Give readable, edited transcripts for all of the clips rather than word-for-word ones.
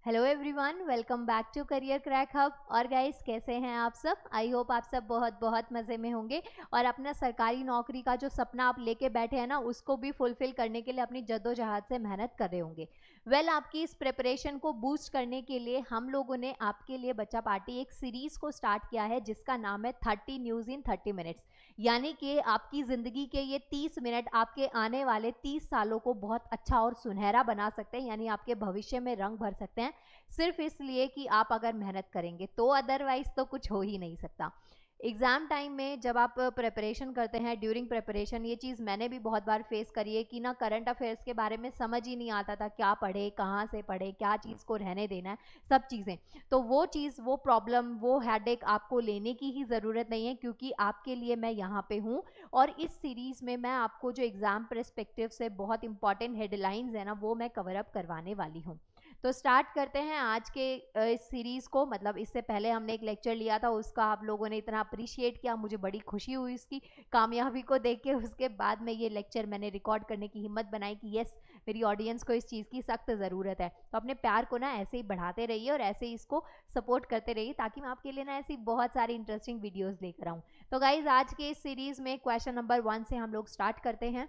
Hello everyone, welcome back to Career Crack Hub. और guys, कैसे हैं आप सब? आई होप आप सब बहुत बहुत मज़े में होंगे और अपना सरकारी नौकरी का जो सपना आप लेके बैठे हैं ना, उसको भी फुलफिल करने के लिए अपनी जद्दोजहद से मेहनत कर रहे होंगे। आपकी इस प्रिपरेशन को बूस्ट करने के लिए हम लोगों ने आपके लिए बच्चा पार्टी एक सीरीज़ को स्टार्ट किया है जिसका नाम है 30 न्यूज़ इन 30 मिनट्स। यानी कि आपकी ज़िंदगी के ये 30 मिनट आपके आने वाले 30 सालों को बहुत अच्छा और सुनहरा बना सकते हैं, यानी आपके भविष्य में रंग भर सकते हैं, सिर्फ इसलिए कि आप अगर मेहनत करेंगे तो। अदरवाइज तो कुछ हो ही नहीं सकता। एग्जाम टाइम में जब आप प्रिपरेशन करते हैं, ड्यूरिंग प्रिपरेशन, ये चीज़ मैंने भी बहुत बार फेस करी है कि ना करंट अफेयर्स के बारे में समझ ही नहीं आता था, क्या पढ़े, कहाँ से पढ़े, क्या चीज़ को रहने देना है, सब चीज़ें। तो वो चीज़, वो प्रॉब्लम, वो हेडेक आपको लेने की ही ज़रूरत नहीं है, क्योंकि आपके लिए मैं यहाँ पे हूँ। और इस सीरीज़ में मैं आपको जो एग्ज़ाम परस्पेक्टिव से बहुत इंपॉर्टेंट हेडलाइंस है ना, वो मैं कवर अप करवाने वाली हूँ। तो स्टार्ट करते हैं आज के इस सीरीज़ को। मतलब इससे पहले हमने एक लेक्चर लिया था, उसका आप लोगों ने इतना अप्रिशिएट किया, मुझे बड़ी खुशी हुई इसकी कामयाबी को देख के। उसके बाद में ये लेक्चर मैंने रिकॉर्ड करने की हिम्मत बनाई कि यस, मेरी ऑडियंस को इस चीज़ की सख्त ज़रूरत है। तो अपने प्यार को ना ऐसे ही बढ़ाते रहिए और ऐसे ही इसको सपोर्ट करते रहिए, ताकि मैं आपके लिए ना ऐसी बहुत सारी इंटरेस्टिंग वीडियोज़ लेकर आऊँ। तो गाइज, आज के इस सीरीज़ में क्वेश्चन नंबर 1 से हम लोग स्टार्ट करते हैं।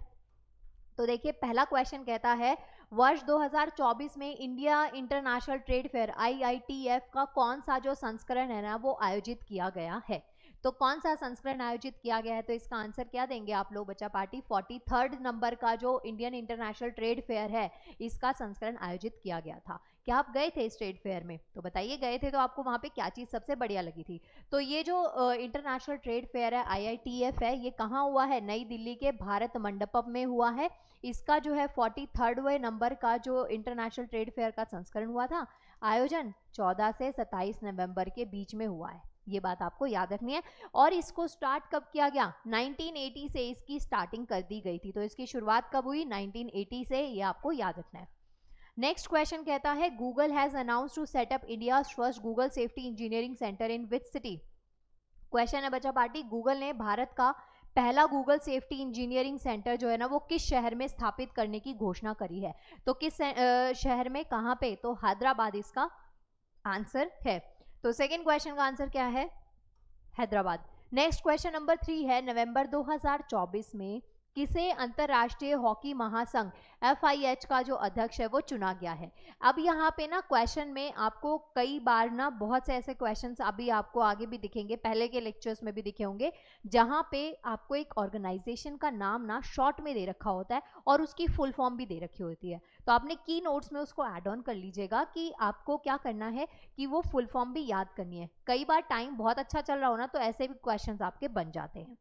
तो देखिए, पहला क्वेश्चन कहता है, वर्ष 2024 में India international trade fair IITF का कौन सा जो संस्करण है ना, वो आयोजित किया गया है। तो कौन सा संस्करण आयोजित किया गया है? तो इसका आंसर क्या देंगे आप लोग बच्चा पार्टी? 43rd नंबर का जो इंडियन इंटरनेशनल ट्रेड फेयर है, इसका संस्करण आयोजित किया गया था। क्या आप गए थे इस ट्रेड फेयर में? तो बताइए, गए थे तो आपको वहाँ पे क्या चीज़ सबसे बढ़िया लगी थी? तो ये जो इंटरनेशनल ट्रेड फेयर है, IITF है, ये कहाँ हुआ है? नई दिल्ली के भारत मंडपम में हुआ है। इसका जो है 43वें नंबर का जो इंटरनेशनल ट्रेड फेयर का संस्करण हुआ था, आयोजन 14 से 27 नवंबर के बीच में हुआ है। ये बात आपको याद रखनी है। और इसको स्टार्ट कब किया गया? 1980 से इसकी स्टार्टिंग कर दी गई थी। तो इसकी शुरुआत कब हुई? 1980 से, ये आपको याद रखना है। नेक्स्ट क्वेश्चन कहता है, Google has announce to set up India first Google safety engineering centre in which city? Question है बच्चा पार्टी, गूगल ने भारत का पहला गूगल सेफ्टी इंजीनियरिंग सेंटर जो है ना, वो किस शहर में स्थापित करने की घोषणा करी है? तो किस शहर में, कहाँ पे? तो हैदराबाद इसका आंसर है। तो सेकंड क्वेश्चन का आंसर क्या है? हैदराबाद। नेक्स्ट क्वेश्चन नंबर 3 है, नवंबर 2024 में किसे अंतरराष्ट्रीय हॉकी महासंघ FIH का जो अध्यक्ष है वो चुना गया है? अब यहाँ पे ना क्वेश्चन में आपको कई बार ना बहुत से ऐसे क्वेश्चंस अभी आपको आगे भी दिखेंगे, पहले के लेक्चर्स में भी दिखे होंगे, जहाँ पे आपको एक ऑर्गेनाइजेशन का नाम ना शॉर्ट में दे रखा होता है और उसकी फुल फॉर्म भी दे रखी होती है। तो आपने की नोट्स में उसको ऐड ऑन कर लीजिएगा कि आपको क्या करना है कि वो फुल फॉर्म भी याद करनी है। कई बार टाइम बहुत अच्छा चल रहा हो ना, तो ऐसे भी क्वेश्चंस आपके बन जाते हैं।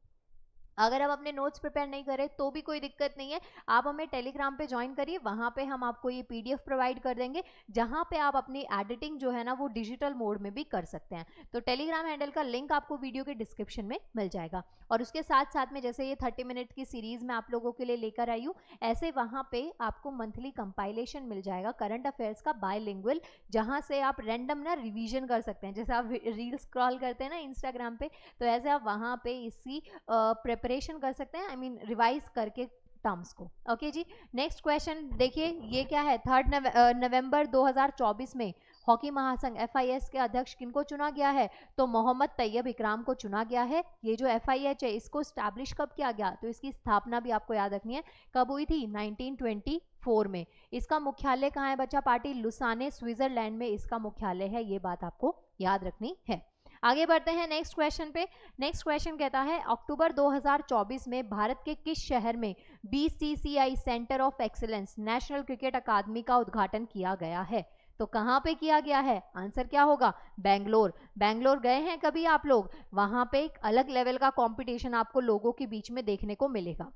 अगर आप अपने नोट्स प्रिपेयर नहीं करें तो भी कोई दिक्कत नहीं है, आप हमें टेलीग्राम पे ज्वाइन करिए, वहाँ पे हम आपको ये PDF प्रोवाइड कर देंगे, जहाँ पे आप अपनी एडिटिंग जो है ना, वो डिजिटल मोड में भी कर सकते हैं। तो टेलीग्राम हैंडल का लिंक आपको वीडियो के डिस्क्रिप्शन में मिल जाएगा। और उसके साथ साथ में, जैसे ये 30 मिनट की सीरीज में आप लोगों के लिए लेकर आई हूँ, ऐसे वहाँ पे आपको मंथली कंपाइलेशन मिल जाएगा करंट अफेयर्स का बायलिंगुअल, जहाँ से आप रैंडम ना रिवीजन कर सकते हैं। जैसे आप रील स्क्रॉल करते हैं ना इंस्टाग्राम पे, तो ऐसे आप वहाँ पे इसी प्रिपरेशन कर सकते हैं, रिवाइज करके टर्म्स को। ओके जी। नेक्स्ट क्वेश्चन देखिए, ये क्या है? 3 नवंबर 2024 में हॉकी महासंघ FIH के अध्यक्ष किनको चुना गया है? तो मोहम्मद तैयब इकराम को चुना गया है। ये जो FIH है, इसको स्टैब्लिश कब किया गया? तो इसकी स्थापना भी आपको याद रखनी है, कब हुई थी? 1924 में। इसका मुख्यालय कहाँ है बच्चा पार्टी? लुसाने, स्विट्जरलैंड में इसका मुख्यालय है। ये बात आपको याद रखनी है। आगे बढ़ते हैं नेक्स्ट क्वेश्चन पे। नेक्स्ट क्वेश्चन कहता है, अक्टूबर 2024 में भारत के किस शहर में BCCI centre of excellence national cricket academy का उद्घाटन किया गया है? तो कहाँ पे किया गया है? आंसर क्या होगा? बेंगलोर। बेंगलोर गए हैं कभी आप लोग? वहाँ पे एक अलग लेवल का कंपटीशन आपको लोगों के बीच में देखने को मिलेगा।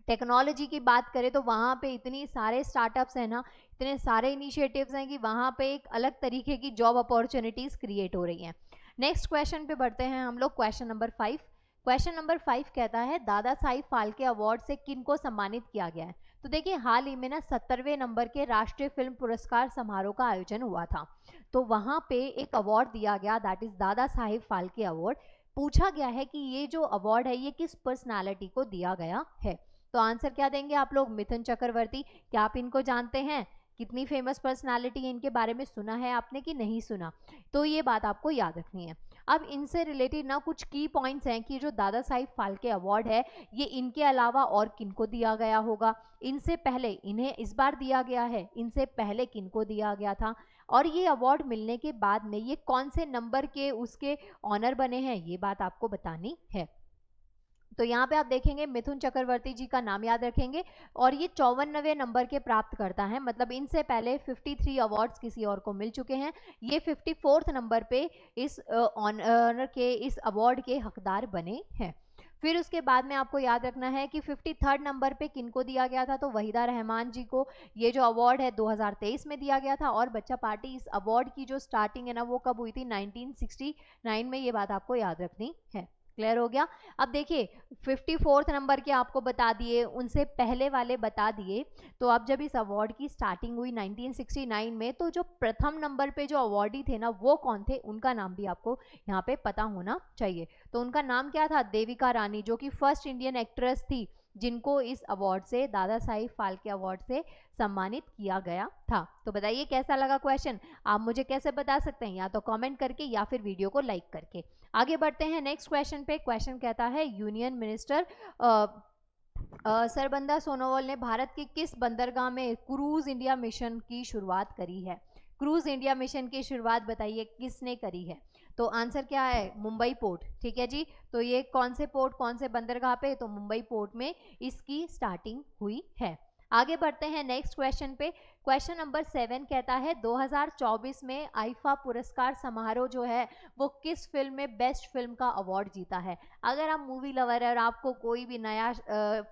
टेक्नोलॉजी की बात करें तो वहाँ पे इतनी सारे स्टार्टअप्स हैं ना, इतने सारे इनिशिएटिव्स हैं कि वहाँ पे एक अलग तरीके की जॉब अपॉर्चुनिटीज़ क्रिएट हो रही हैं। नेक्स्ट क्वेश्चन पे बढ़ते हैं हम लोग, क्वेश्चन नंबर 5। क्वेश्चन नंबर 5 कहता है, दादा साहिब फाल्के अवार्ड से किन को सम्मानित किया गया है? तो देखिए, हाल ही में ना 70वें नंबर के राष्ट्रीय फिल्म पुरस्कार समारोह का आयोजन हुआ था। तो वहाँ पे एक अवार्ड दिया गया, दैट इज दादा साहिब फाल्के अवार्ड। पूछा गया है कि ये जो अवार्ड है, ये किस पर्सनालिटी को दिया गया है? तो आंसर क्या देंगे आप लोग? मिथुन चक्रवर्ती। क्या आप इनको जानते हैं? कितनी फेमस पर्सनालिटी है, इनके बारे में सुना है आपने कि नहीं सुना, तो ये बात आपको याद रखनी है। अब इनसे रिलेटेड ना कुछ की पॉइंट्स हैं कि जो दादा साहिब फाल्के अवार्ड है ये इनके अलावा और किनको दिया गया होगा, इनसे पहले इन्हें इस बार दिया गया है, इनसे पहले किनको दिया गया था, और ये अवार्ड मिलने के बाद में ये कौन से नंबर के उसके ऑनर बने हैं, ये बात आपको बतानी है। तो यहाँ पे आप देखेंगे मिथुन चक्रवर्ती जी का नाम याद रखेंगे, और ये 54वें नंबर के प्राप्त करता है, मतलब इनसे पहले 53 अवार्ड्स किसी और को मिल चुके हैं, ये 54th नंबर पे इस ऑनर के, इस अवार्ड के हकदार बने हैं। फिर उसके बाद में आपको याद रखना है कि 53rd नंबर पे किनको दिया गया था, तो वहीदा रहमान जी को ये जो अवार्ड है 2023 में दिया गया था, और बच्चा पार्टी इस अवार्ड की जो स्टार्टिंग है ना वो कब हुई थी, 1969 में, ये बात आपको याद रखनी है। क्लियर हो गया। अब देखिए 54th नंबर के आपको बता दिए, उनसे पहले वाले बता दिए, तो अब जब इस अवार्ड की स्टार्टिंग हुई 1969 में, तो जो प्रथम नंबर पे जो अवार्डी थे ना वो कौन थे, उनका नाम भी आपको यहाँ पे पता होना चाहिए। तो उनका नाम क्या था, देविका रानी, जो कि फर्स्ट इंडियन एक्ट्रेस थी जिनको इस अवार्ड से, दादा साहिब फाल्के अवार्ड से सम्मानित किया गया था। तो बताइए कैसा लगा क्वेश्चन, आप मुझे कैसे बता सकते हैं, या तो कमेंट करके या फिर वीडियो को लाइक करके। आगे बढ़ते हैं नेक्स्ट क्वेश्चन पे। क्वेश्चन कहता है यूनियन मिनिस्टर सरबंदा सोनोवाल ने भारत के किस बंदरगाह में क्रूज इंडिया मिशन की शुरुआत करी है। क्रूज इंडिया मिशन की शुरुआत बताइए किसने करी है, तो आंसर क्या है, मुंबई पोर्ट। ठीक है जी, तो ये कौन से पोर्ट, कौन से बंदरगाह पे, तो मुंबई पोर्ट में इसकी स्टार्टिंग हुई है। आगे बढ़ते हैं नेक्स्ट क्वेश्चन पे। क्वेश्चन नंबर 7 कहता है 2024 में आईफा पुरस्कार समारोह जो है वो किस फिल्म में बेस्ट फिल्म का अवार्ड जीता है। अगर आप मूवी लवर है और आपको कोई भी नया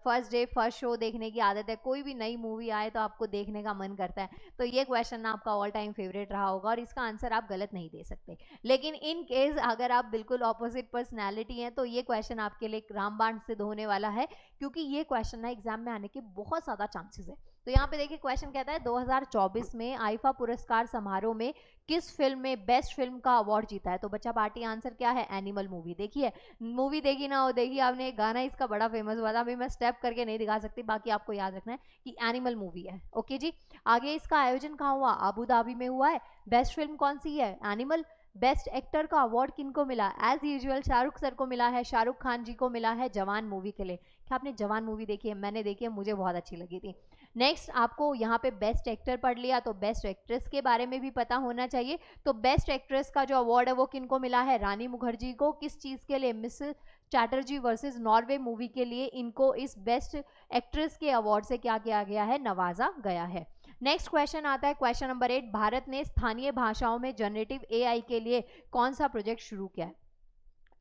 फर्स्ट डे फर्स्ट शो देखने की आदत है, कोई भी नई मूवी आए तो आपको देखने का मन करता है, तो ये क्वेश्चन आपका ऑल टाइम फेवरेट रहा होगा, और इसका आंसर आप गलत नहीं दे सकते। लेकिन इन केस अगर आप बिल्कुल ऑपोजिट पर्सनैलिटी हैं तो ये क्वेश्चन आपके लिए रामबाण सिद्ध होने वाला है, क्योंकि ये क्वेश्चन ना एग्जाम में आने के बहुत ज़्यादा चांसेस है। तो यहाँ पे देखिए क्वेश्चन कहता है 2024 में आईफा पुरस्कार समारोह में किस फिल्म में बेस्ट फिल्म का अवार्ड जीता है। तो बच्चा पार्टी आंसर क्या है, एनिमल मूवी। देखिए मूवी देखी ना हो देखी आपने, गाना इसका बड़ा फेमस हुआ था, अभी मैं स्टेप करके नहीं दिखा सकती, बाकी आपको याद रखना है कि एनिमल मूवी है। ओके जी, आगे इसका आयोजन कहाँ हुआ, अबू धाबी में हुआ है। बेस्ट फिल्म कौन सी है, एनिमल। बेस्ट एक्टर का अवार्ड किनको मिला, एज यूजुअल शाहरुख सर को मिला है, शाहरुख खान जी को मिला है जवान मूवी के लिए। क्या आपने जवान मूवी देखी है, मैंने देखी है, मुझे बहुत अच्छी लगी थी। नेक्स्ट आपको यहाँ पे बेस्ट एक्टर पढ़ लिया, तो बेस्ट एक्ट्रेस के बारे में भी पता होना चाहिए। तो बेस्ट एक्ट्रेस का जो अवार्ड है वो किनको मिला है, रानी मुखर्जी को। किस चीज़ के लिए, miss Chatterjee versus Norway movie के लिए इनको इस बेस्ट एक्ट्रेस के अवार्ड से क्या किया गया है, नवाजा गया है। नेक्स्ट क्वेश्चन आता है क्वेश्चन नंबर 8, भारत ने स्थानीय भाषाओं में जनरेटिव एआई के लिए कौन सा प्रोजेक्ट शुरू किया है।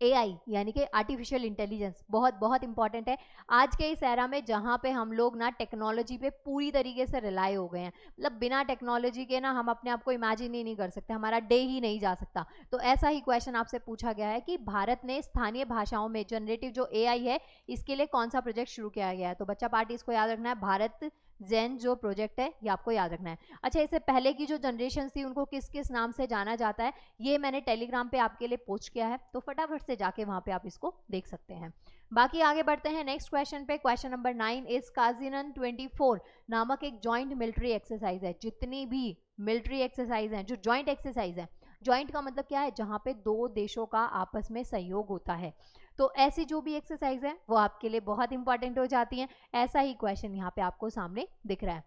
एआई यानी कि आर्टिफिशियल इंटेलिजेंस बहुत बहुत इंपॉर्टेंट है आज के इस एरा में, जहाँ पे हम लोग ना टेक्नोलॉजी पे पूरी तरीके से रिलाई हो गए हैं। मतलब बिना टेक्नोलॉजी के ना हम अपने आप को इमेजिन ही नहीं कर सकते, हमारा डे ही नहीं जा सकता। तो ऐसा ही क्वेश्चन आपसे पूछा गया है कि भारत ने स्थानीय भाषाओं में जनरेटिव जो एआई है इसके लिए कौन सा प्रोजेक्ट शुरू किया गया है। तो बच्चा पार्टी इसको याद रखना है, भारत जेन जो प्रोजेक्ट है ये आपको याद रखना है। अच्छा, इससे पहले की जो जनरेशन थी उनको किस किस नाम से जाना जाता है, ये मैंने टेलीग्राम पे आपके लिए पोस्ट किया है, तो फटाफट से जाके वहां पे आप इसको देख सकते हैं। बाकी आगे बढ़ते हैं नेक्स्ट क्वेश्चन पे। क्वेश्चन नंबर 9 इस काजीनन 24 नामक एक जॉइंट मिलिट्री एक्सरसाइज है। जितनी भी मिलिट्री एक्सरसाइज हैं, जो जॉइंट एक्सरसाइज है, जॉइंट का मतलब क्या है, जहां पे दो देशों का आपस में सहयोग होता है, तो ऐसी जो भी एक्सरसाइज है वो आपके लिए बहुत इंपॉर्टेंट हो जाती हैं। ऐसा ही क्वेश्चन यहाँ पे आपको सामने दिख रहा है।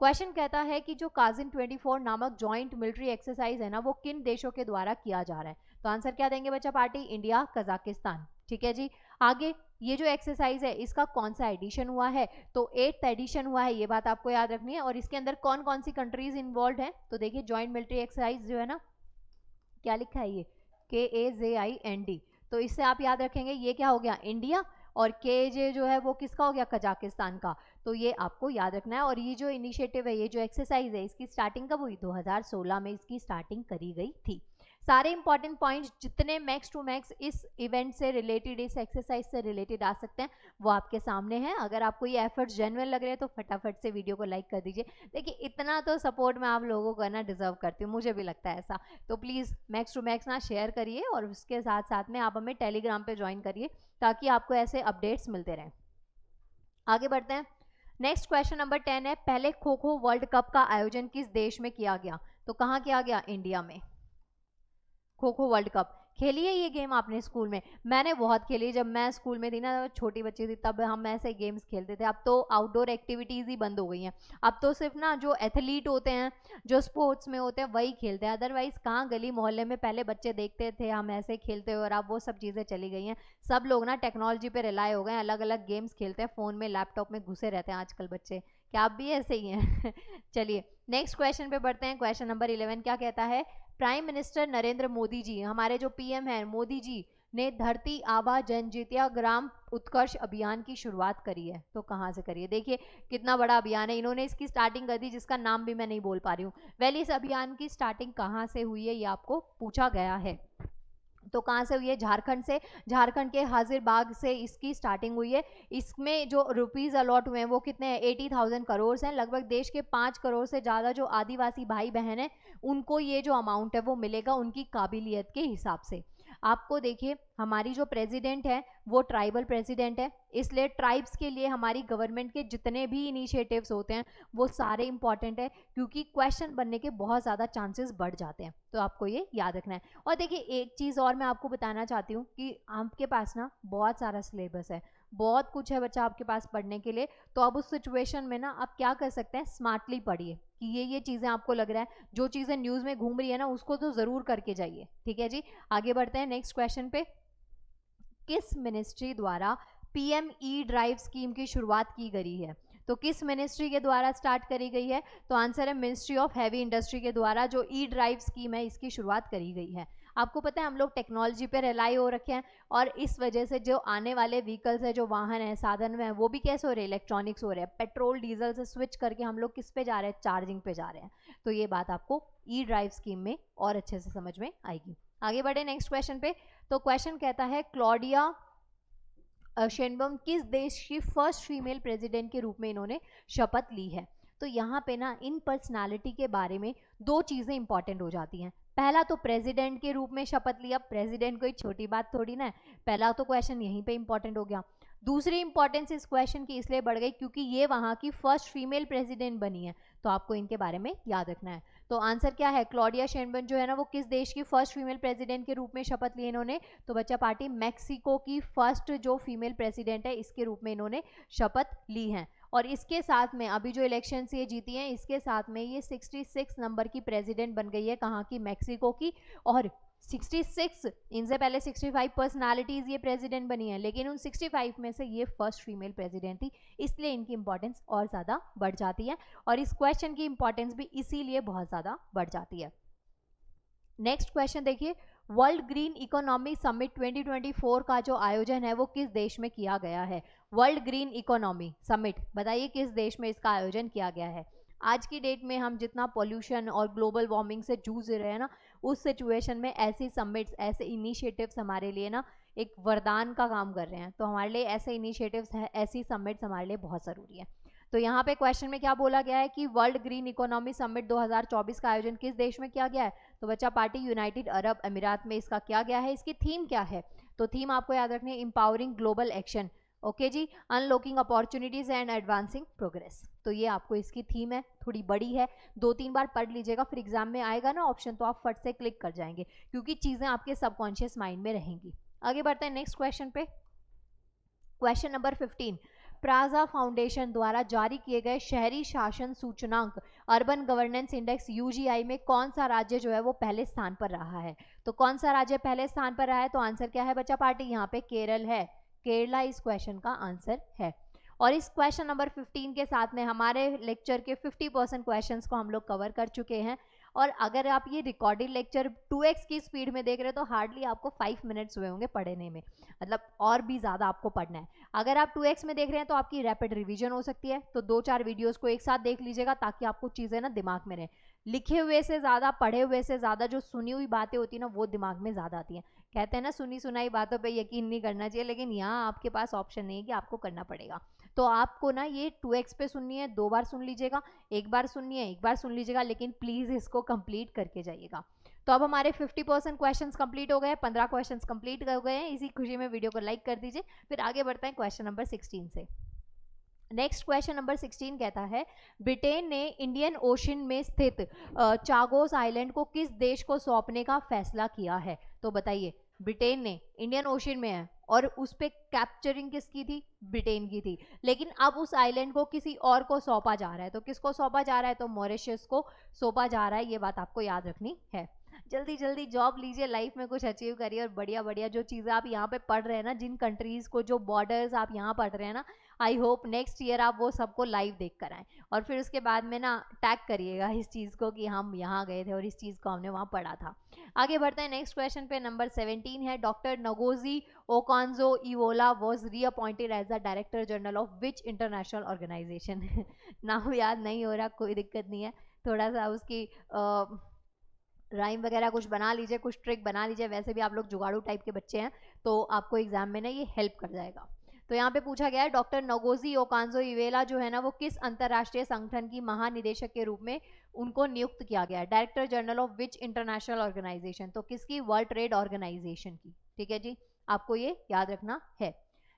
क्वेश्चन कहता है कि जो काजिन 24 नामक जॉइंट मिलिट्री एक्सरसाइज है ना वो किन देशों के द्वारा किया जा रहा है। तो आंसर क्या देंगे बच्चा पार्टी, इंडिया, कजाकिस्तान। ठीक है जी, आगे ये जो एक्सरसाइज है इसका कौन सा एडिशन हुआ है, तो 8th एडिशन हुआ है, ये बात आपको याद रखनी है। और इसके अंदर कौन कौन सी कंट्रीज इन्वॉल्व है, तो देखिए जॉइंट मिलिट्री एक्सरसाइज जो है ना, क्या लिखा है ये, KAZIND, तो इससे आप याद रखेंगे ये क्या हो गया, इंडिया, और KJ जो है वो किसका हो गया, कजाकिस्तान का। तो ये आपको याद रखना है। और ये जो इनिशिएटिव है, ये जो एक्सरसाइज है, इसकी स्टार्टिंग कब हुई, 2016 में इसकी स्टार्टिंग करी गई थी। सारे इंपॉर्टेंट पॉइंट्स जितने मैक्स टू मैक्स इस इवेंट से रिलेटेड, इस एक्सरसाइज से रिलेटेड आ सकते हैं वो आपके सामने हैं। अगर आपको ये एफर्ट्स जेन्युइन लग रहे हैं तो फटाफट से वीडियो को लाइक कर दीजिए। देखिए इतना तो सपोर्ट मैं आप लोगों को ना डिजर्व करती हूँ, मुझे भी लगता है ऐसा। तो प्लीज़ मैक्स टू मैक्स ना शेयर करिए, और उसके साथ साथ में आप हमें टेलीग्राम पे ज्वाइन करिए ताकि आपको ऐसे अपडेट्स मिलते रहें। आगे बढ़ते हैं नेक्स्ट क्वेश्चन नंबर 10 है, पहले खो खो वर्ल्ड कप का आयोजन किस देश में किया गया? तो कहाँ किया गया? इंडिया में। खो खो वर्ल्ड कप खेली है ये गेम आपने स्कूल में? मैंने बहुत खेली, जब मैं स्कूल में थी ना, छोटी बच्ची थी, तब हम ऐसे गेम्स खेलते थे। अब तो आउटडोर एक्टिविटीज़ ही बंद हो गई हैं। अब तो सिर्फ ना जो एथलीट होते हैं, जो स्पोर्ट्स में होते हैं, वही खेलते हैं। अदरवाइज कहाँ गली मोहल्ले में पहले बच्चे देखते थे हम ऐसे खेलते हुए, और अब वो सब चीज़ें चली गई हैं। सब लोग ना टेक्नोलॉजी पे रिलाय हो गए हैं, अलग अलग गेम्स खेलते हैं, फ़ोन में लैपटॉप में घुसे रहते हैं आजकल बच्चे। क्या आप भी ऐसे ही हैं? चलिए नेक्स्ट क्वेश्चन पे बढ़ते हैं। क्वेश्चन नंबर 11 क्या कहता है? प्राइम मिनिस्टर नरेंद्र मोदी जी, हमारे जो पीएम हैं मोदी जी, ने धरती आबा जनजितिया ग्राम उत्कर्ष अभियान की शुरुआत करी है। तो कहाँ से करी है? देखिए कितना बड़ा अभियान है, इन्होंने इसकी स्टार्टिंग कर दी, जिसका नाम भी मैं नहीं बोल पा रही हूँ। वैली इस अभियान की स्टार्टिंग कहाँ से हुई है, ये आपको पूछा गया है। तो कहाँ से हुई है? झारखंड से। झारखंड के हाजिरबाग से इसकी स्टार्टिंग हुई है। इसमें जो रुपीस अलॉट हुए हैं वो कितने हैं? 80,000 करोड़ हैं। लगभग देश के 5 करोड़ से ज़्यादा जो आदिवासी भाई बहन हैं, उनको ये जो अमाउंट है वो मिलेगा उनकी काबिलियत के हिसाब से। आपको देखिए हमारी जो प्रेसिडेंट है वो ट्राइबल प्रेसिडेंट है, इसलिए ट्राइब्स के लिए हमारी गवर्नमेंट के जितने भी इनिशिएटिव्स होते हैं वो सारे इंपॉर्टेंट है, क्योंकि क्वेश्चन बनने के बहुत ज़्यादा चांसेस बढ़ जाते हैं। तो आपको ये याद रखना है। और देखिए एक चीज़ और मैं आपको बताना चाहती हूँ कि आपके पास ना बहुत सारा सिलेबस है, बहुत कुछ है बच्चा आपके पास पढ़ने के लिए। तो अब उस सिचुएशन में ना आप क्या कर सकते हैं? स्मार्टली पढ़िए कि ये चीज़ें आपको लग रहा है, जो चीज़ें न्यूज़ में घूम रही है ना उसको तो ज़रूर करके जाइए। ठीक है जी, आगे बढ़ते हैं नेक्स्ट क्वेश्चन पे। किस मिनिस्ट्री द्वारा पीएम ई ड्राइव स्कीम की शुरुआत की गई है? तो किस मिनिस्ट्री के द्वारा स्टार्ट करी गई है? तो आंसर है मिनिस्ट्री ऑफ हैवी इंडस्ट्री के द्वारा जो ई ड्राइव स्कीम है इसकी शुरुआत करी गई है। आपको पता है हम लोग टेक्नोलॉजी पे रिलाई हो रखे हैं, और इस वजह से जो आने वाले व्हीकल्स है, जो वाहन है, साधन है, वो भी कैसे हो रहे हैं? इलेक्ट्रॉनिक्स हो रहे हैं। पेट्रोल डीजल से स्विच करके हम लोग किस पे जा रहे हैं? चार्जिंग पे जा रहे हैं। तो ये बात आपको ई ड्राइव स्कीम में और अच्छे से समझ में आएगी। आगे बढ़े नेक्स्ट क्वेश्चन पे। तो क्वेश्चन कहता है क्लॉडिया शेनबम किस देश की फर्स्ट फीमेल प्रेसिडेंट के रूप में इन्होंने शपथ ली है? तो यहाँ पे ना इन पर्सनालिटी के बारे में दो चीज़ें इंपॉर्टेंट हो जाती हैं। पहला तो प्रेसिडेंट के रूप में शपथ लिया, प्रेसिडेंट कोई छोटी बात थोड़ी ना है, पहला तो क्वेश्चन यहीं पे इंपॉर्टेंट हो गया। दूसरी इंपॉर्टेंस इस क्वेश्चन की इसलिए बढ़ गई क्योंकि ये वहाँ की फर्स्ट फीमेल प्रेसिडेंट बनी है, तो आपको इनके बारे में याद रखना है। तो आंसर क्या है? क्लॉडिया शेनबर्न जो है ना वो किस देश की फर्स्ट फीमेल प्रेसिडेंट के रूप में शपथ ली इन्होंने? तो बच्चा पार्टी मैक्सिको की फर्स्ट जो फीमेल प्रेसिडेंट है इसके रूप में इन्होंने शपथ ली है। और इसके साथ में अभी जो इलेक्शन ये जीती हैं इसके साथ में ये 66 नंबर की प्रेसिडेंट बन गई है, कहाँ की? मैक्सिको की। और 66, इनसे पहले 65 पर्सनालिटीज ये प्रेसिडेंट बनी है, लेकिन उन 65 में से ये फर्स्ट फीमेल प्रेसिडेंट थी, इसलिए इनकी इंपॉर्टेंस और ज़्यादा बढ़ जाती है, और इस क्वेश्चन की इंपॉर्टेंस भी इसीलिए बहुत ज़्यादा बढ़ जाती है। नेक्स्ट क्वेश्चन देखिए, वर्ल्ड ग्रीन इकोनॉमी समिट 2024 का जो आयोजन है वो किस देश में किया गया है? वर्ल्ड ग्रीन इकोनॉमी समिट, बताइए किस देश में इसका आयोजन किया गया है? आज की डेट में हम जितना पॉल्यूशन और ग्लोबल वार्मिंग से जूझ रहे हैं ना, उस सिचुएशन में ऐसी समिट्स, ऐसे इनिशिएटिव्स हमारे लिए ना एक वरदान का काम कर रहे हैं। तो हमारे लिए ऐसे इनिशिएटिव्स, ऐसी समिट्स हमारे लिए बहुत ज़रूरी है। तो यहाँ पे क्वेश्चन में क्या बोला गया है कि वर्ल्ड ग्रीन इकोनॉमी समिट 2024 का आयोजन किस देश में किया गया है? तो बच्चा पार्टी यूनाइटेड अरब अमीरात में इसका किया गया है। इसकी थीम क्या है? तो थीम आपको याद रखनी है, एम्पावरिंग ग्लोबल एक्शन, ओके जी, unlocking opportunities and advancing progress. तो ये आपको इसकी थीम है, थोड़ी बड़ी है, 2-3 बार पढ़ लीजिएगा, फिर एग्जाम में आएगा ना ऑप्शन तो आप फट से क्लिक कर जाएंगे, क्योंकि चीज़ें आपके सबकॉन्शियस माइंड में रहेंगी। आगे बढ़ते हैं नेक्स्ट क्वेश्चन पे। क्वेश्चन नंबर 15, प्राजा फाउंडेशन द्वारा जारी किए गए शहरी शासन सूचकांक अर्बन गवर्नेंस इंडेक्स यूजीआई में कौन सा राज्य जो है वो पहले स्थान पर रहा है? तो कौन सा राज्य पहले स्थान पर रहा है? तो आंसर क्या है बच्चा पार्टी? यहाँ पे केरल है, केरला इस क्वेश्चन का आंसर है। और इस क्वेश्चन नंबर 15 के साथ में हमारे लेक्चर के 50% क्वेश्चंस को हम लोग कवर कर चुके हैं। और अगर आप ये रिकॉर्डेड लेक्चर 2x की स्पीड में देख रहे हो तो हार्डली आपको 5 मिनट्स हुए होंगे पढ़ने में, मतलब और भी ज़्यादा आपको पढ़ना है। अगर आप 2x में देख रहे हैं तो आपकी रैपिड रिवीजन हो सकती है, तो 2-4 वीडियोस को एक साथ देख लीजिएगा ताकि आपको चीज़ें ना दिमाग में रहें। लिखे हुए से ज़्यादा, पढ़े हुए से ज़्यादा जो सुनी हुई बातें होती है ना वो दिमाग में ज़्यादा आती हैं। कहते हैं ना सुनी सुनाई बातों पे यकीन नहीं करना चाहिए, लेकिन यहाँ आपके पास ऑप्शन नहीं है कि आपको करना पड़ेगा। तो आपको ना ये 2x पे सुननी है, 2 बार सुन लीजिएगा, एक बार सुननी है, एक बार सुन लीजिएगा, लेकिन प्लीज़ इसको कंप्लीट करके जाइएगा। तो अब हमारे 50% क्वेश्चंस कंप्लीट हो गए, 15 क्वेश्चंस कंप्लीट हो गए हैं। इसी खुशी में वीडियो को लाइक कर दीजिए। फिर आगे बढ़ते हैं क्वेश्चन नंबर 16 से। नेक्स्ट क्वेश्चन नंबर 16 कहता है ब्रिटेन ने इंडियन ओशन में स्थित चागोस आइलैंड को किस देश को सौंपने का फैसला किया है? तो बताइए, ब्रिटेन ने, इंडियन ओशन में है और उस पे कैप्चरिंग किसकी थी? ब्रिटेन की थी, लेकिन अब उस आइलैंड को किसी और को सौंपा जा रहा है। तो किसको सौंपा जा रहा है? तो मॉरिशस को सौंपा जा रहा है। ये बात आपको याद रखनी है। जल्दी जल्दी जॉब लीजिए, लाइफ में कुछ अचीव करिए और बढ़िया बढ़िया जो चीज़ें आप यहाँ पे पढ़ रहे हैं ना, जिन कंट्रीज़ को, जो बॉर्डर्स आप यहाँ पढ़ रहे हैं ना, आई होप नेक्स्ट ईयर आप वो सबको लाइव देख कर आएँ और फिर उसके बाद में ना टैग करिएगा इस चीज़ को कि हम यहाँ गए थे और इस चीज़ को हमने वहाँ पढ़ा था। आगे बढ़ते हैं नेक्स्ट क्वेश्चन पे। नंबर 17 है doctor Ngozi Okonjo Iweala was reappointed as the director general of which international organisation? नाम याद नहीं हो रहा, कोई दिक्कत नहीं है, थोड़ा सा उसकी राइम वगैरह कुछ बना लीजिए, कुछ ट्रिक बना लीजिए। वैसे भी आप लोग जुगाड़ू टाइप के बच्चे हैं तो आपको एग्जाम में ना ये हेल्प कर जाएगा। तो यहाँ पे पूछा गया है डॉक्टर नगोजी ओकांजो इवेला जो है ना वो किस अंतरराष्ट्रीय संगठन की महानिदेशक के रूप में उनको नियुक्त किया गया है? Director general of which international organisation? तो किसकी? वर्ल्ड ट्रेड ऑर्गेनाइजेशन की। ठीक है जी, आपको ये याद रखना है।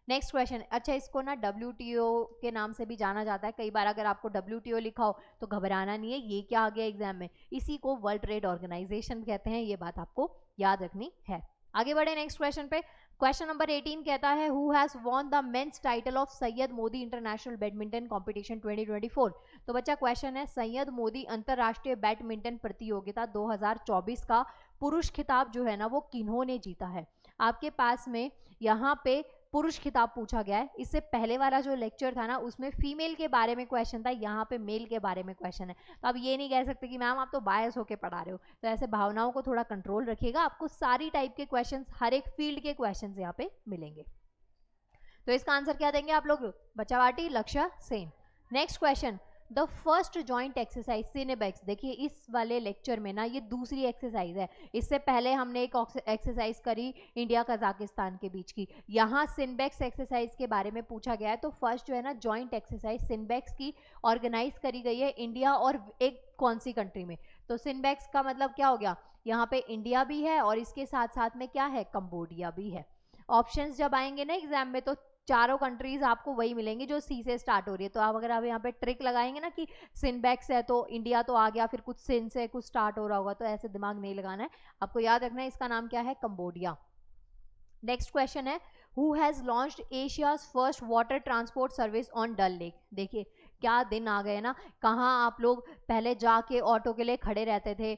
नेक्स्ट क्वेश्चन, अच्छा इसको ना WTO के नाम से भी जाना जाता है। कई बार अगर आपको WTO लिखा हो तो घबराना नहीं है, ये क्या आ गया एग्जाम में, इसी को वर्ल्ड ट्रेड ऑर्गेनाइजेशन कहते हैं। ये बात आपको याद रखनी है। आगे बढ़े नेक्स्ट क्वेश्चन पे। क्वेश्चन नंबर 18 कहता है who has won the men's title of Syed Modi international badminton competition 2024? तो बच्चा क्वेश्चन है सैयद मोदी अंतरराष्ट्रीय बैडमिंटन प्रतियोगिता 2024 का पुरुष खिताब जो है ना वो किन्होंने जीता है? आपके पास में यहाँ पे पुरुष खिताब पूछा गया है। इससे पहले वाला जो लेक्चर था ना उसमें फीमेल के बारे में क्वेश्चन था, यहाँ पे मेल के बारे में क्वेश्चन है। तो आप ये नहीं कह सकते कि मैम आप तो बायस होके पढ़ा रहे हो। तो ऐसे भावनाओं को थोड़ा कंट्रोल रखिएगा, आपको सारी टाइप के क्वेश्चंस, हर एक फील्ड के क्वेश्चंस यहाँ पे मिलेंगे। तो इसका आंसर क्या देंगे आप लोग? बच्चावाटी, Lakshya Sen. Next question, the first joint exercise CINBAX. देखिए इस वाले लेक्चर में ना ये दूसरी एक्सरसाइज है। इससे पहले हमने एक एक्सरसाइज करी इंडिया कजाकिस्तान के बीच की, यहाँ सिनबैक्स एक्सरसाइज के बारे में पूछा गया है। तो फर्स्ट जो है ना जॉइंट एक्सरसाइज सिनबैक्स की ऑर्गेनाइज करी गई है इंडिया और एक कौन सी कंट्री में? तो सिनबैक्स का मतलब क्या हो गया, यहाँ पे इंडिया भी है और इसके साथ साथ में क्या है, कंबोडिया भी है। ऑप्शंस जब आएंगे ना एग्जाम में तो चारों कंट्रीज आपको वही मिलेंगी जो सी से स्टार्ट हो रही है। तो आप अगर आप यहाँ पे ट्रिक लगाएंगे ना कि सिनबैक्स है तो इंडिया तो आ गया, फिर कुछ सिन से कुछ स्टार्ट हो रहा होगा, तो ऐसे दिमाग नहीं लगाना है, आपको याद रखना है इसका नाम क्या है, कंबोडिया। नेक्स्ट क्वेश्चन है who has launched Asia's first water transport service on Dal Lake? देखिए क्या दिन आ गए ना, कहाँ आप लोग पहले जाके ऑटो के लिए खड़े रहते थे,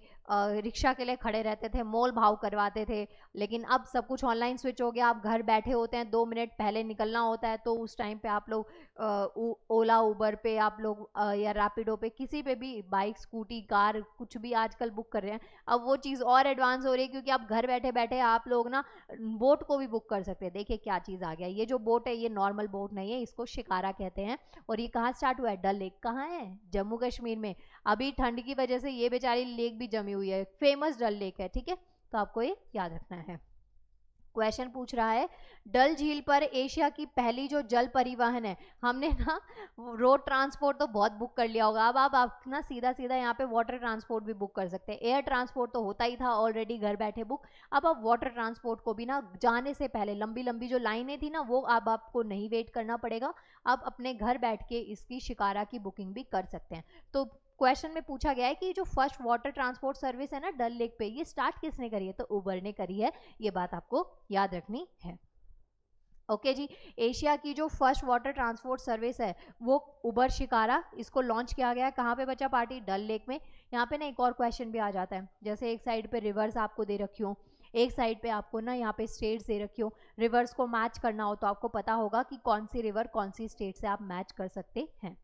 रिक्शा के लिए खड़े रहते थे, मोल भाव करवाते थे, लेकिन अब सब कुछ ऑनलाइन स्विच हो गया। आप घर बैठे होते हैं, 2 मिनट पहले निकलना होता है तो उस टाइम पे आप लोग ओला उबर पे आप लोग या रैपिडो पे किसी पे भी बाइक स्कूटी कार कुछ भी आजकल बुक कर रहे हैं। अब वो चीज़ और एडवांस हो रही है क्योंकि आप घर बैठे बैठे आप लोग ना बोट को भी बुक कर सकते हैं। देखिए क्या चीज़ आ गया, ये जो बोट है ये नॉर्मल बोट नहीं है, इसको शिकारा कहते हैं। और ये कहाँ स्टार्ट हुआ है? डल लेक कहाँ है? जम्मू कश्मीर में। अभी ठंड की वजह से ये बेचारी लेक भी जमी हुई है, फेमस डल लेक है। ठीक है, तो आपको ये याद रखना है। क्वेश्चन पूछ रहा है डल झील पर एशिया की पहली जो जल परिवहन है, हमने ना रोड ट्रांसपोर्ट तो बहुत बुक कर लिया होगा, अब आप ना सीधा सीधा यहाँ पे वाटर ट्रांसपोर्ट भी बुक कर सकते हैं। एयर ट्रांसपोर्ट तो होता ही था ऑलरेडी घर बैठे बुक, अब आप वाटर ट्रांसपोर्ट को भी ना जाने से पहले लंबी लंबी जो लाइनें थी ना वो अब आपको नहीं वेट करना पड़ेगा, आप अपने घर बैठ के इसकी शिकारा की बुकिंग भी कर सकते हैं। तो क्वेश्चन में पूछा गया है कि जो फर्स्ट वाटर ट्रांसपोर्ट सर्विस है ना डल लेक पे, ये स्टार्ट किसने करी है? तो उबर ने करी है, ये बात आपको याद रखनी है। ओके जी, एशिया की जो फर्स्ट वाटर ट्रांसपोर्ट सर्विस है वो उबर शिकारा, इसको लॉन्च किया गया है कहाँ पे बच्चा पार्टी? डल लेक में। यहाँ पे ना एक और क्वेश्चन भी आ जाता है, जैसे एक साइड पे रिवर्स आपको दे रखी हो, एक साइड पे आपको ना यहाँ पे स्टेट्स दे रखी हो, रिवर्स को मैच करना हो तो आपको पता होगा कि कौन सी रिवर कौन सी स्टेट से आप मैच कर सकते हैं।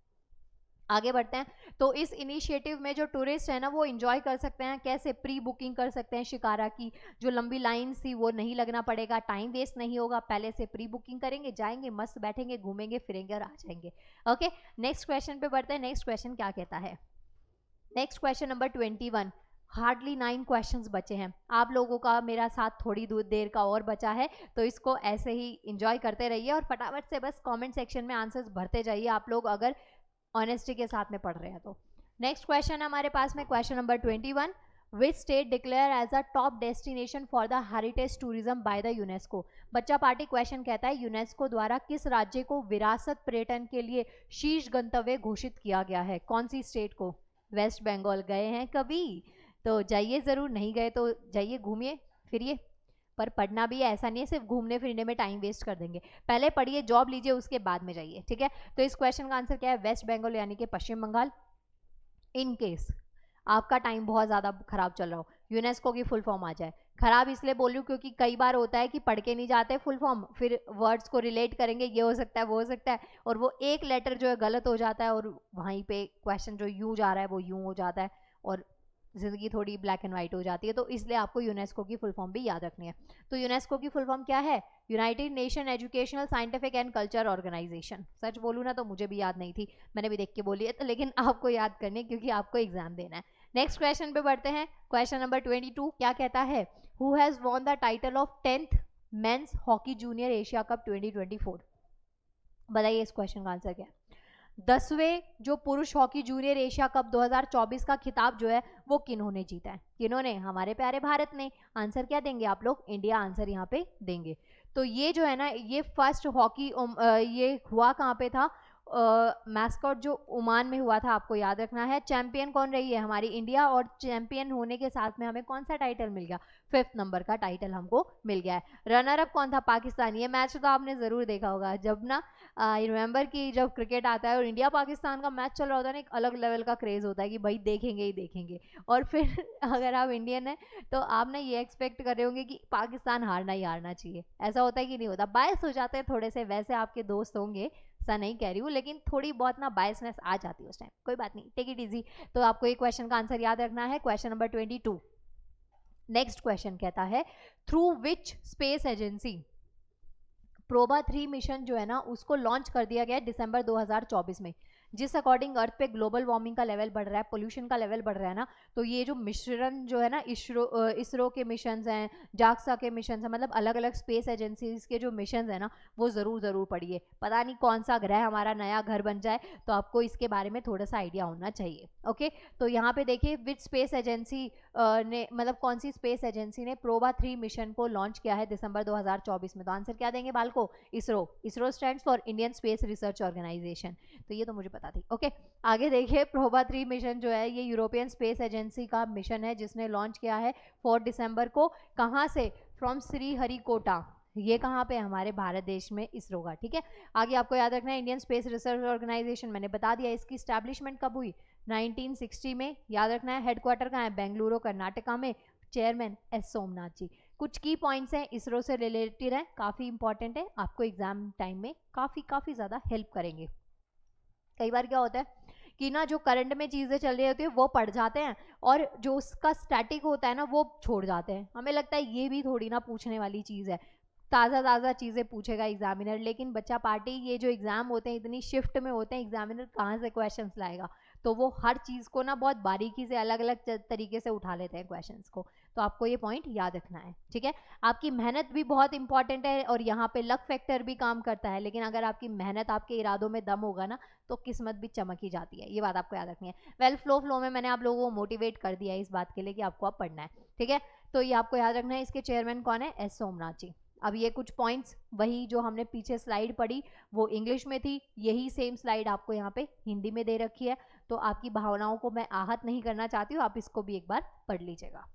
आगे बढ़ते हैं। तो इस इनिशिएटिव में जो टूरिस्ट है ना वो एंजॉय कर सकते हैं, कैसे? प्री बुकिंग कर सकते हैं शिकारा की, जो लंबी लाइन्स थी वो नहीं लगना पड़ेगा, टाइम वेस्ट नहीं होगा, पहले से प्री बुकिंग करेंगे, जाएंगे, मस्त बैठेंगे, घूमेंगे फिरेंगे और आ जाएंगे। ओके, नेक्स्ट क्वेश्चन पे बढ़ते हैं। नेक्स्ट क्वेश्चन क्या कहता है? Next question number 21। Hardly 9 questions बचे हैं, आप लोगों का मेरा साथ थोड़ी देर का और बचा है, तो इसको ऐसे ही एंजॉय करते रहिए और फटाफट से बस कमेंट सेक्शन में आंसर्स भरते जाइए आप लोग अगर ऑनेस्टी के साथ में पढ़ रहे हैं तो। नेक्स्ट क्वेश्चन है हमारे पास में question number 21। Which state declare as a top destination for the heritage tourism by the UNESCO. बच्चा पार्टी क्वेश्चन कहता है यूनेस्को द्वारा किस राज्य को विरासत पर्यटन के लिए शीर्ष गंतव्य घोषित किया गया है? कौन सी स्टेट को? वेस्ट बंगाल। गए हैं कभी? तो जाइए ज़रूर, नहीं गए तो जाइए, घूमिए फिरिए, पर पढ़ना भी है, ऐसा नहीं है सिर्फ घूमने फिरने में टाइम वेस्ट कर देंगे। पहले पढ़िए, जॉब लीजिए, उसके बाद में जाइए, ठीक है। तो इस क्वेश्चन का आंसर क्या है? वेस्ट बंगाल यानी कि पश्चिम बंगाल। इन केस आपका टाइम बहुत ज़्यादा खराब चल रहा हो, यूनेस्को की फुल फॉर्म आ जाए। खराब इसलिए बोल रही हूँ क्योंकि कई बार होता है कि पढ़ के नहीं जाते फुल फॉर्म, फिर वर्ड्स को रिलेट करेंगे, ये हो सकता है वो हो सकता है, और वो एक लेटर जो है गलत हो जाता है और वहीं पे क्वेश्चन जो यूँ जा रहा है वो यूँ हो जाता है और ज़िंदगी थोड़ी ब्लैक एंड वाइट हो जाती है। तो इसलिए आपको यूनेस्को की फुल फॉर्म भी याद रखनी है। तो यूनेस्को की फुल फॉर्म क्या है? United Nation Educational Scientific and Culture Organisation. सच बोलूँ ना तो मुझे भी याद नहीं थी, मैंने भी देख के बोली है, तो लेकिन आपको याद करनी है क्योंकि आपको एग्जाम देना है। नेक्स्ट क्वेश्चन पे बढ़ते हैं। क्वेश्चन नंबर 22 क्या कहता है? Who has won the title of 10th men's hockey junior Asia cup 2024? बताइए इस क्वेश्चन का आंसर क्या है? 10वें जो पुरुष हॉकी जूनियर एशिया कप 2024 का खिताब जो है वो किन्होंने जीता है? किन्होंने? हमारे प्यारे भारत ने। आंसर क्या देंगे आप लोग? इंडिया आंसर यहाँ पे देंगे। तो ये जो है ना, ये फर्स्ट हॉकी ये हुआ कहाँ पे था? मैस्कॉट जो ओमान में हुआ था, आपको याद रखना है। चैंपियन कौन रही है? हमारी इंडिया। और चैंपियन होने के साथ में हमें कौन सा टाइटल मिल गया? 5th नंबर का टाइटल हमको मिल गया है। रनर अप कौन था? पाकिस्तान। ये मैच तो आपने ज़रूर देखा होगा, जब ना आई रिमेंबर कि जब क्रिकेट आता है और इंडिया पाकिस्तान का मैच चल रहा होता है ना, एक अलग लेवल का क्रेज़ होता है कि भाई देखेंगे ही देखेंगे। और फिर अगर आप इंडियन हैं तो आप ना ये एक्सपेक्ट कर रहे होंगे कि पाकिस्तान हारना ही हारना चाहिए। ऐसा होता है कि नहीं होता? बायस हो जाते हैं थोड़े से, वैसे आपके दोस्त होंगे, ऐसा नहीं कह रही हूँ, लेकिन थोड़ी बहुत ना बायसनेस आ जाती है उस टाइम। कोई बात नहीं, टेक इट इजी। तो आपको ये क्वेश्चन का आंसर याद रखना है। Question number 22। नेक्स्ट क्वेश्चन कहता है through which space agency PROBA 3 mission जो है ना उसको लॉन्च कर दिया गया दिसंबर 2024 में, जिस अकॉर्डिंग अर्थ पे ग्लोबल वार्मिंग का लेवल बढ़ रहा है, पोल्यूशन का लेवल बढ़ रहा है ना, तो ये जो मिशन जो है ना इसरो के मिशंस हैं, जाक्सा के मिशंस हैं, मतलब अलग अलग स्पेस एजेंसीज के जो मिशंस हैं ना, वो ज़रूर पढ़िए। पता नहीं कौन सा ग्रह हमारा नया घर बन जाए, तो आपको इसके बारे में थोड़ा सा आइडिया होना चाहिए। ओके, तो यहाँ पे देखिए विच स्पेस एजेंसी ने, मतलब कौन सी स्पेस एजेंसी ने प्रोबा 3 मिशन को लॉन्च किया है दिसंबर 2024 में? तो आंसर क्या देंगे बालको? ISRO. ISRO stands for Indian Space Research Organisation. तो ये तो मुझे पता थी। ओके, आगे देखिए प्रोबा 3 मिशन जो है ये यूरोपियन स्पेस एजेंसी का मिशन है जिसने लॉन्च किया है 4 दिसंबर को। कहाँ से? फ्रॉम श्रीहरिकोटा। ये कहाँ पे? हमारे भारत देश में इसरो का। ठीक है, आगे आपको याद रखना है इंडियन स्पेस रिसर्च ऑर्गेनाइजेशन, मैंने बता दिया। इसकी स्टैब्लिशमेंट कब हुई? 1960 में। याद रखना है हेडक्वार्टर कहाँ है? बेंगलुरु कर्नाटका में। चेयरमैन एस सोमनाथ जी। कुछ की पॉइंट्स हैं इसरो से रिलेटेड हैं, काफ़ी इंपॉर्टेंट है, आपको एग्जाम टाइम में काफ़ी ज़्यादा हेल्प करेंगे। कई बार क्या होता है कि ना जो करंट में चीज़ें चल रही होती है वो पढ़ जाते हैं और जो उसका स्टैटिक होता है ना वो छोड़ जाते हैं। हमें लगता है ये भी थोड़ी ना पूछने वाली चीज़ है, ताज़ा चीज़ें पूछेगा एग्जामिनर, लेकिन बच्चा पार्टी ये जो एग्ज़ाम होते हैं इतनी शिफ्ट में होते हैं, एग्जामिनर कहाँ से क्वेश्चंस लाएगा? तो वो हर चीज़ को ना बहुत बारीकी से अलग अलग तरीके से उठा लेते हैं क्वेश्चंस को। तो आपको ये पॉइंट याद रखना है, ठीक है। आपकी मेहनत भी बहुत इंपॉर्टेंट है और यहाँ पे लक फैक्टर भी काम करता है, लेकिन अगर आपकी मेहनत, आपके इरादों में दम होगा ना तो किस्मत भी चमक ही जाती है। ये बात आपको याद रखनी है। वेल फ्लो में मैंने आप लोगों को मोटिवेट कर दिया है इस बात के लिए कि आपको अब पढ़ना है, ठीक है। तो ये आपको याद रखना है। इसके चेयरमैन कौन है? एस सोमनाथ जी। अब ये कुछ पॉइंट्स वही जो हमने पीछे स्लाइड पढ़ी वो इंग्लिश में थी, यही सेम स्लाइड आपको यहाँ पे हिंदी में दे रखी है, तो आपकी भावनाओं को मैं आहत नहीं करना चाहती हूँ, आप इसको भी एक बार पढ़ लीजिएगा।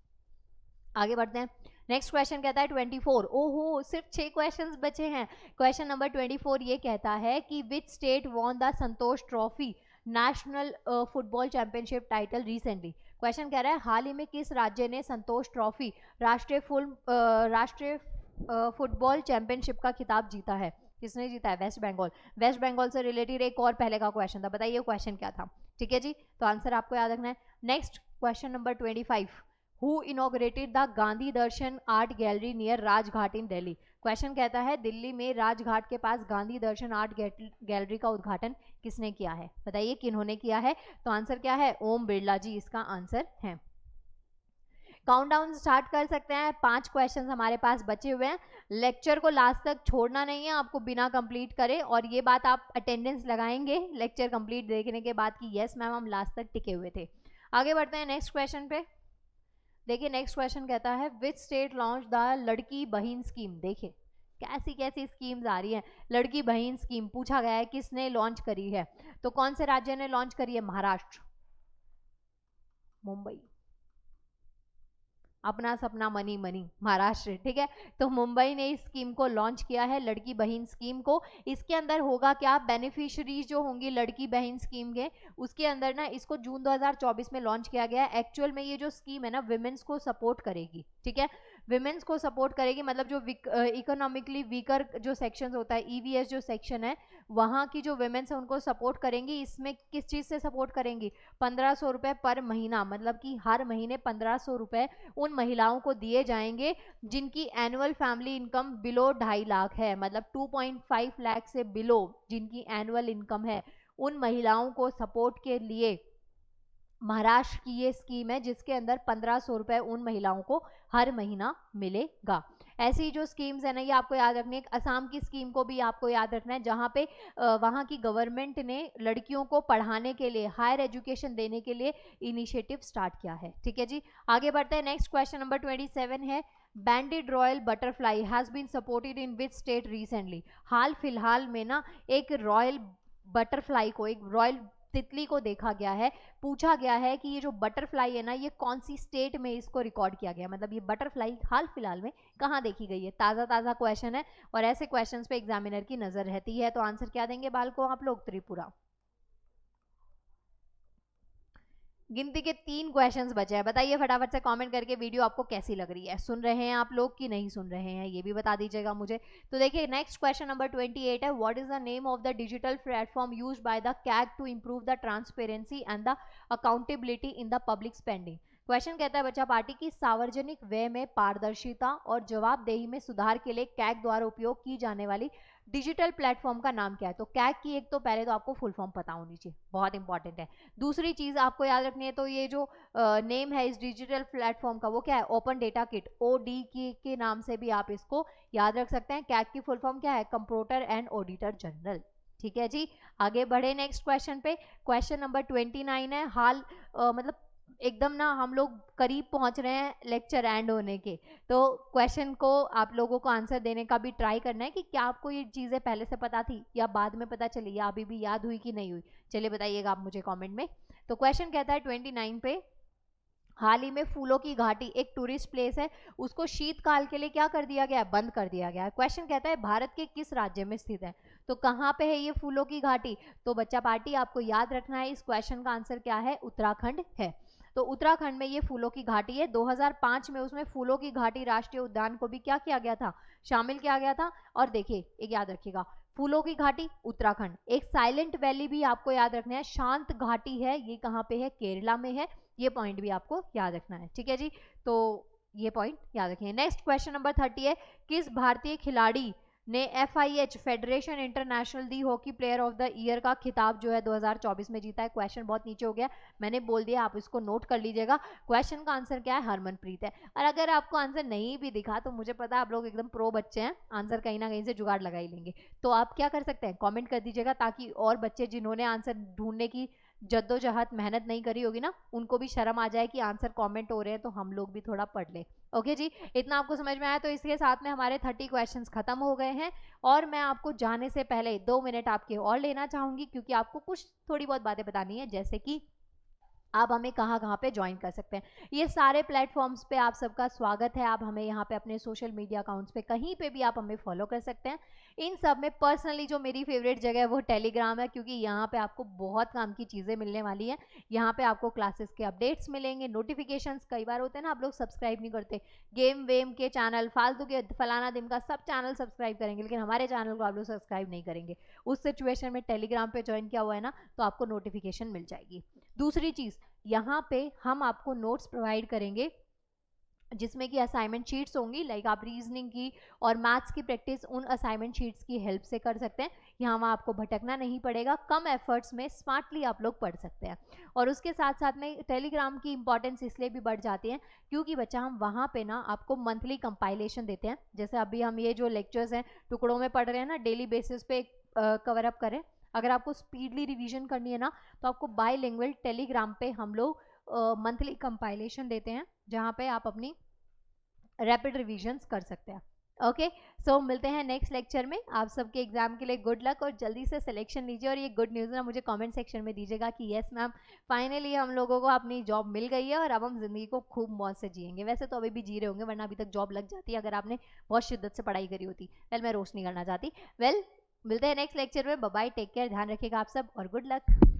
आगे बढ़ते हैं। नेक्स्ट क्वेश्चन कहता है 24। ओहो, सिर्फ 6 क्वेश्चंस बचे हैं। क्वेश्चन नंबर 24 ये कहता है कि which state won the Santosh trophy national football championship title recently. Question कह रहा है हाल ही में किस राज्य ने संतोष ट्रॉफी राष्ट्रीय फुटबॉल चैंपियनशिप का खिताब जीता है? किसने जीता है? वेस्ट बंगाल। वेस्ट बंगाल से रिलेटेड एक और पहले का क्वेश्चन था, बताइए क्वेश्चन क्या था? ठीक है जी, तो आंसर आपको याद रखना है। Next question number 25। Who inaugurated the Gandhi Darshan art gallery near Rajghat in Delhi. Question कहता है दिल्ली में राजघाट के पास गांधी दर्शन आर्ट गैलरी का उद्घाटन किसने किया है? बताइए किन्होंने किया है? तो आंसर क्या है? ओम बिरला जी इसका आंसर है। काउंटडाउन स्टार्ट कर सकते हैं। 5 क्वेश्चंस हमारे पास बचे हुए हैं। लेक्चर को लास्ट तक छोड़ना नहीं है आपको बिना कंप्लीट करे, और ये बात आप अटेंडेंस लगाएंगे लेक्चर कंप्लीट देखने के बाद कि यस मैम हम लास्ट तक टिके हुए थे। आगे बढ़ते हैं नेक्स्ट क्वेश्चन पे। देखिए नेक्स्ट क्वेश्चन कहता है विच स्टेट लॉन्च द लड़की बहन स्कीम। देखिए कैसी कैसी स्कीम्स आ रही हैं। लड़की बहन स्कीम पूछा गया है किसने लॉन्च करी है, तो कौन से राज्य ने लॉन्च करी है? महाराष्ट्र, मुंबई, अपना सपना मनी मनी, महाराष्ट्र। ठीक है, तो मुंबई ने इस स्कीम को लॉन्च किया है, लड़की बहन स्कीम को। इसके अंदर होगा क्या, बेनिफिशियरीज जो होंगी लड़की बहन स्कीम के, उसके अंदर ना इसको जून 2024 में लॉन्च किया गया है। एक्चुअल में ये जो स्कीम है ना विमेंस को सपोर्ट करेगी। ठीक है, विमेंस को सपोर्ट करेगी, मतलब जो इकोनॉमिकली वीकर जो सेक्शन होता है, ईवीएस जो सेक्शन है, वहाँ की जो विमेंस है उनको सपोर्ट करेंगी। इसमें किस चीज़ से सपोर्ट करेंगी? 1500 रुपये पर महीना, मतलब कि हर महीने 1500 रुपये उन महिलाओं को दिए जाएंगे जिनकी annual family income below 2.5 lakh है, मतलब 2.5 लाख से बिलो जिनकी एनुअल इनकम है, उन महिलाओं को सपोर्ट के लिए महाराष्ट्र की ये स्कीम है जिसके अंदर 1500 रुपए उन महिलाओं को हर महीना मिलेगा। ऐसी जो स्कीम्स है ना ये आपको याद रखनी है। असम की स्कीम को भी आपको याद रखना है, जहाँ पे वहाँ की गवर्नमेंट ने लड़कियों को पढ़ाने के लिए, हायर एजुकेशन देने के लिए इनिशिएटिव स्टार्ट किया है। ठीक है जी, आगे बढ़ते हैं। नेक्स्ट क्वेश्चन नंबर 27 है banded royal butterfly has been supported in which state recently. हाल फिलहाल में ना एक रॉयल बटरफ्लाई को, एक रॉयल तितली को देखा गया है। पूछा गया है कि ये जो बटरफ्लाई है ना ये कौन सी स्टेट में इसको रिकॉर्ड किया गया, मतलब ये बटरफ्लाई हाल फिलहाल में कहाँ देखी गई है। ताज़ा ताज़ा क्वेश्चन है और ऐसे क्वेश्चंस पे एग्जामिनर की नज़र रहती है। तो आंसर क्या देंगे बालको आप लोग? त्रिपुरा। गिनती के 3 क्वेश्चंस बचे हैं। बताइए फटाफट से कमेंट करके वीडियो आपको कैसी लग रही है, सुन रहे हैं आप लोग कि नहीं सुन रहे हैं, ये भी बता दीजिएगा मुझे। तो देखिए नेक्स्ट क्वेश्चन नंबर 28 है what is the name of the digital platform used by the CAG to improve the transparency and the accountability in the public spending. Question कहता है बच्चा पार्टी की सार्वजनिक व्यय में पारदर्शिता और जवाबदेही में सुधार के लिए कैग द्वारा उपयोग की जाने वाली डिजिटल प्लेटफॉर्म का नाम क्या है। तो कैग की एक तो पहले तो आपको फुल फॉर्म पता होनी चाहिए, बहुत इंपॉर्टेंट है। दूसरी चीज आपको याद रखनी है, तो ये जो नेम है इस डिजिटल प्लेटफॉर्म का वो क्या है? ओपन डेटा किट, ओडी के नाम से भी आप इसको याद रख सकते हैं। कैग की फुल फॉर्म क्या है? Computer and auditor general. ठीक है जी, आगे बढ़े नेक्स्ट क्वेश्चन पे। क्वेश्चन नंबर 29 है हाल मतलब एकदम ना हम लोग करीब पहुंच रहे हैं लेक्चर एंड होने के, तो क्वेश्चन को आप लोगों को आंसर देने का भी ट्राई करना है कि क्या आपको ये चीज़ें पहले से पता थी या बाद में पता चली या अभी भी याद हुई कि नहीं हुई। चलिए बताइएगा आप मुझे कमेंट में। तो क्वेश्चन कहता है 29 पे हाल ही में फूलों की घाटी एक टूरिस्ट प्लेस है, उसको शीतकाल के लिए क्या कर दिया गया है? बंद कर दिया गया है। क्वेश्चन कहता है भारत के किस राज्य में स्थित है। तो कहाँ पे है ये फूलों की घाटी? तो बच्चा पार्टी आपको याद रखना है इस क्वेश्चन का आंसर क्या है? उत्तराखंड है। तो उत्तराखंड में ये फूलों की घाटी है। 2005 में उसमें फूलों की घाटी राष्ट्रीय उद्यान को भी क्या किया गया था? शामिल किया गया था। और देखिए एक याद रखिएगा, फूलों की घाटी उत्तराखंड। एक साइलेंट वैली भी आपको याद रखना है, शांत घाटी है, ये कहाँ पे है? केरला में है। ये पॉइंट भी आपको याद रखना है। ठीक है जी, तो ये पॉइंट याद रखिए। नेक्स्ट क्वेश्चन नंबर 30 है किस भारतीय खिलाड़ी ने FIH federation international the hockey player of the year का खिताब जो है 2024 में जीता है। क्वेश्चन बहुत नीचे हो गया, मैंने बोल दिया, आप इसको नोट कर लीजिएगा। क्वेश्चन का आंसर क्या है? हरमनप्रीत है। और अगर आपको आंसर नहीं भी दिखा तो मुझे पता है आप लोग एकदम प्रो बच्चे हैं, आंसर कहीं ना कहीं से जुगाड़ लगा ही लेंगे। तो आप क्या कर सकते हैं? कॉमेंट कर दीजिएगा ताकि और बच्चे जिन्होंने आंसर ढूंढने की जद्दोजहद मेहनत नहीं करी होगी ना, उनको भी शर्म आ जाए कि आंसर कमेंट हो रहे हैं तो हम लोग भी थोड़ा पढ़ ले। ओके जी, इतना आपको समझ में आया? तो इसके साथ में हमारे 30 क्वेश्चंस खत्म हो गए हैं और मैं आपको जाने से पहले 2 मिनट आपके और लेना चाहूंगी क्योंकि आपको कुछ थोड़ी बहुत बातें बतानी है, जैसे कि आप हमें कहाँ कहाँ पे ज्वाइन कर सकते हैं। ये सारे प्लेटफॉर्म्स पे आप सबका स्वागत है। आप हमें यहाँ पे अपने सोशल मीडिया अकाउंट्स पे कहीं पे भी आप हमें फॉलो कर सकते हैं। इन सब में पर्सनली जो मेरी फेवरेट जगह है वो टेलीग्राम है, क्योंकि यहाँ पे आपको बहुत काम की चीज़ें मिलने वाली हैं। यहाँ पे आपको क्लासेस के अपडेट्स मिलेंगे, नोटिफिकेशंस। कई बार होते हैं ना आप लोग सब्सक्राइब नहीं करते, गेम वेम के चैनल, फालतू के फलाना दिन का सब चैनल सब्सक्राइब करेंगे लेकिन हमारे चैनल को आप लोग सब्सक्राइब नहीं करेंगे। उस सिचुएशन में टेलीग्राम पे ज्वाइन किया हुआ है ना, तो आपको नोटिफिकेशन मिल जाएगी। दूसरी चीज़, यहाँ पे हम आपको नोट्स प्रोवाइड करेंगे जिसमें कि असाइनमेंट शीट्स होंगी, लाइक आप रीजनिंग की और मैथ्स की प्रैक्टिस उन असाइनमेंट शीट्स की हेल्प से कर सकते हैं। यहाँ वहाँ आपको भटकना नहीं पड़ेगा, कम एफर्ट्स में स्मार्टली आप लोग पढ़ सकते हैं। और उसके साथ साथ में टेलीग्राम की इंपॉर्टेंस इसलिए भी बढ़ जाती है क्योंकि बच्चा हम वहाँ पे ना आपको मंथली कंपाइलेशन देते हैं। जैसे अभी हम ये जो लेक्चर्स हैं टुकड़ों में पढ़ रहे हैं ना, डेली बेसिस पे कवर अप करें। अगर आपको स्पीडली रिवीजन करनी है ना तो आपको बाईलिंगुअल टेलीग्राम पे हम लोग मंथली कंपाइलेशन देते हैं जहाँ पे आप अपनी रैपिड रिविजन्स कर सकते हैं। ओके, सो मिलते हैं नेक्स्ट लेक्चर में। आप सबके एग्जाम के लिए गुड लक और जल्दी से सिलेक्शन लीजिए। और ये गुड न्यूज़ ना मुझे कमेंट सेक्शन में दीजिएगा कि यस मैम, फाइनली हम लोगों को अपनी जॉब मिल गई है और अब हम जिंदगी को खूब मौज से जिएंगे। वैसे तो अभी भी जी रहे होंगे, वरना अभी तक जॉब लग जाती अगर आपने बहुत शिद्दत से पढ़ाई करी होती। वेल, मैं रोस्ट नहीं करना चाहती। वेल, मिलते हैं नेक्स्ट लेक्चर में। बाय बाय, टेक केयर, ध्यान रखिएगा आप सब और गुड लक।